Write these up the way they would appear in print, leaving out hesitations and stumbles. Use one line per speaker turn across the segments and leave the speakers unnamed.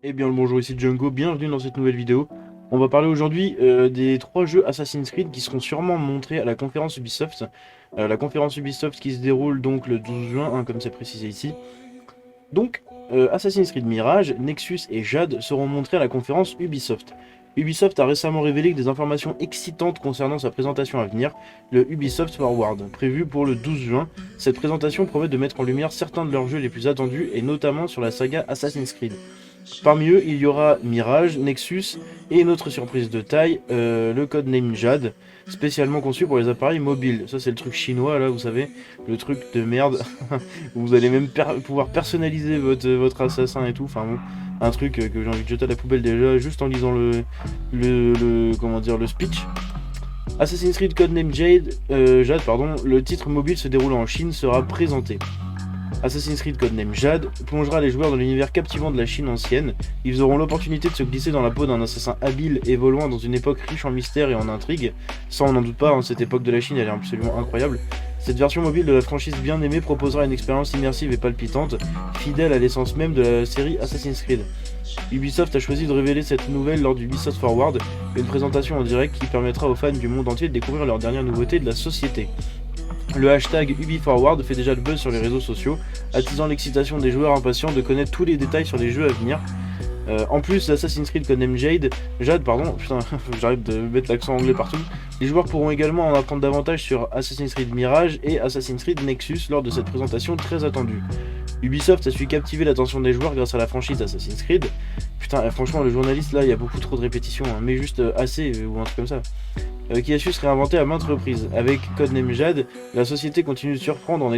Eh bien le bonjour, ici Django, bienvenue dans cette nouvelle vidéo. On va parler aujourd'hui des 3 jeux Assassin's Creed qui seront sûrement montrés à la conférence Ubisoft. La conférence Ubisoft qui se déroule donc le 12 juin, hein, comme c'est précisé ici. Donc, Assassin's Creed Mirage, Nexus et Jade seront montrés à la conférence Ubisoft. Ubisoft a récemment révélé des informations excitantes concernant sa présentation à venir, le Ubisoft Forward, prévu pour le 12 juin. Cette présentation promet de mettre en lumière certains de leurs jeux les plus attendus et notamment sur la saga Assassin's Creed. Parmi eux, il y aura Mirage, Nexus et une autre surprise de taille, le codename Jade, spécialement conçu pour les appareils mobiles. Ça c'est le truc chinois là, vous savez, le truc de merde, où vous allez même pouvoir personnaliser votre assassin et tout, enfin bon, un truc que j'ai envie de jeter à la poubelle déjà, juste en lisant comment dire, le speech. Assassin's Creed Codename Jade, pardon, le titre mobile se déroulant en Chine sera présenté. Assassin's Creed Codename Jade plongera les joueurs dans l'univers captivant de la Chine ancienne. Ils auront l'opportunité de se glisser dans la peau d'un assassin habile évoluant dans une époque riche en mystères et en intrigues. Ça on n'en doute pas, hein, cette époque de la Chine elle est absolument incroyable. Cette version mobile de la franchise bien aimée proposera une expérience immersive et palpitante, fidèle à l'essence même de la série Assassin's Creed. Ubisoft a choisi de révéler cette nouvelle lors du Ubisoft Forward, une présentation en direct qui permettra aux fans du monde entier de découvrir leurs dernières nouveautés de la société. Le hashtag UbiForward fait déjà le buzz sur les réseaux sociaux, attisant l'excitation des joueurs impatients de connaître tous les détails sur les jeux à venir. En plus d'Assassin's Creed Codename Jade, pardon, putain, j'arrête de mettre l'accent anglais partout. Les joueurs pourront également en apprendre davantage sur Assassin's Creed Mirage et Assassin's Creed Nexus lors de cette présentation très attendue. Ubisoft a su captiver l'attention des joueurs grâce à la franchise Assassin's Creed. Putain, franchement, le journaliste là, il y a beaucoup trop de répétitions, hein, mais juste assez, ou un truc comme ça. Qui a su se réinventer à maintes reprises. Avec Codename Jade, la société continue de surprendre en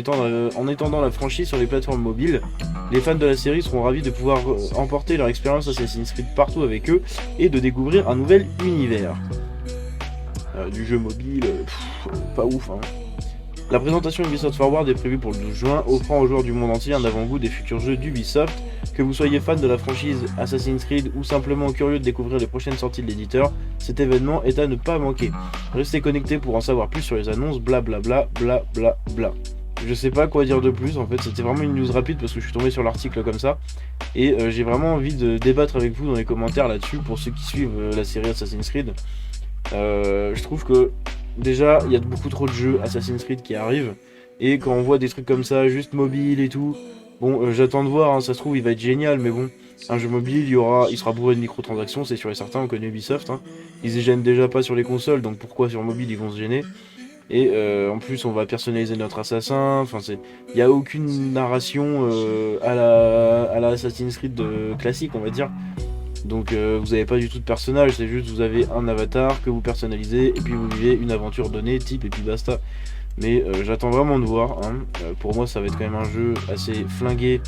étendant la franchise sur les plateformes mobiles. Les fans de la série seront ravis de pouvoir emporter leur expérience Assassin's Creed partout avec eux et de découvrir un nouvel univers. Du jeu mobile, pas ouf, hein. La présentation Ubisoft Forward est prévue pour le 12 juin, offrant aux joueurs du monde entier un avant-goût des futurs jeux d'Ubisoft. Que vous soyez fan de la franchise Assassin's Creed ou simplement curieux de découvrir les prochaines sorties de l'éditeur, cet événement est à ne pas manquer. Restez connectés pour en savoir plus sur les annonces, blablabla, blablabla. Je sais pas quoi dire de plus, en fait c'était vraiment une news rapide parce que je suis tombé sur l'article comme ça. Et j'ai vraiment envie de débattre avec vous dans les commentaires là-dessus pour ceux qui suivent la série Assassin's Creed. Je trouve que déjà il y a beaucoup trop de jeux Assassin's Creed qui arrivent. Et quand on voit des trucs comme ça, juste mobile et tout, bon, j'attends de voir, hein, ça se trouve il va être génial, mais bon, un jeu mobile, il sera bourré de microtransactions, c'est sûr et certain, on connaît Ubisoft, hein. Ils se gênent déjà pas sur les consoles, donc pourquoi sur mobile ils vont se gêner? Et en plus on va personnaliser notre assassin, enfin il n'y a aucune narration à la Assassin's Creed classique on va dire. Donc vous n'avez pas du tout de personnage, c'est juste vous avez un avatar que vous personnalisez et puis vous vivez une aventure donnée, type et puis basta. Mais j'attends vraiment de voir, hein. Pour moi ça va être quand même un jeu assez flingué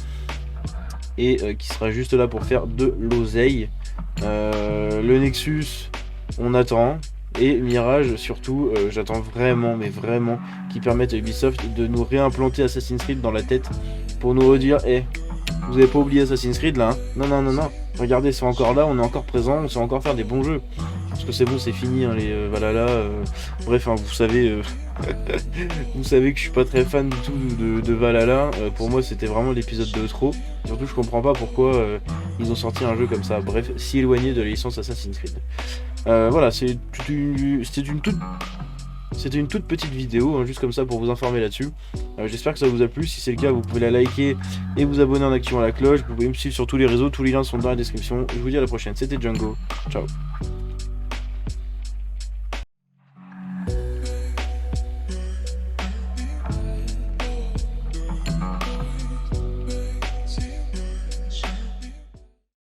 et qui sera juste là pour faire de l'oseille. Le Nexus, on attend. Et Mirage surtout, j'attends vraiment, mais vraiment, qu'ils permettent à Ubisoft de nous réimplanter Assassin's Creed dans la tête pour nous redire, vous avez pas oublié Assassin's Creed là, hein? Non, non, non, non. Regardez, c'est encore là, on est encore présent, on sait encore faire des bons jeux. Parce que c'est bon, c'est fini, hein, les Valhalla. Bref, hein, vous savez, vous savez que je suis pas très fan du tout de Valhalla. Pour moi, c'était vraiment l'épisode de trop. Surtout, je comprends pas pourquoi ils ont sorti un jeu comme ça. Bref, si éloigné de la licence Assassin's Creed. Voilà, c'était une toute petite vidéo, hein, juste comme ça pour vous informer là-dessus. J'espère que ça vous a plu. Si c'est le cas, vous pouvez la liker et vous abonner en activant la cloche. Vous pouvez me suivre sur tous les réseaux, tous les liens sont dans la description. Je vous dis à la prochaine, c'était Django. Ciao.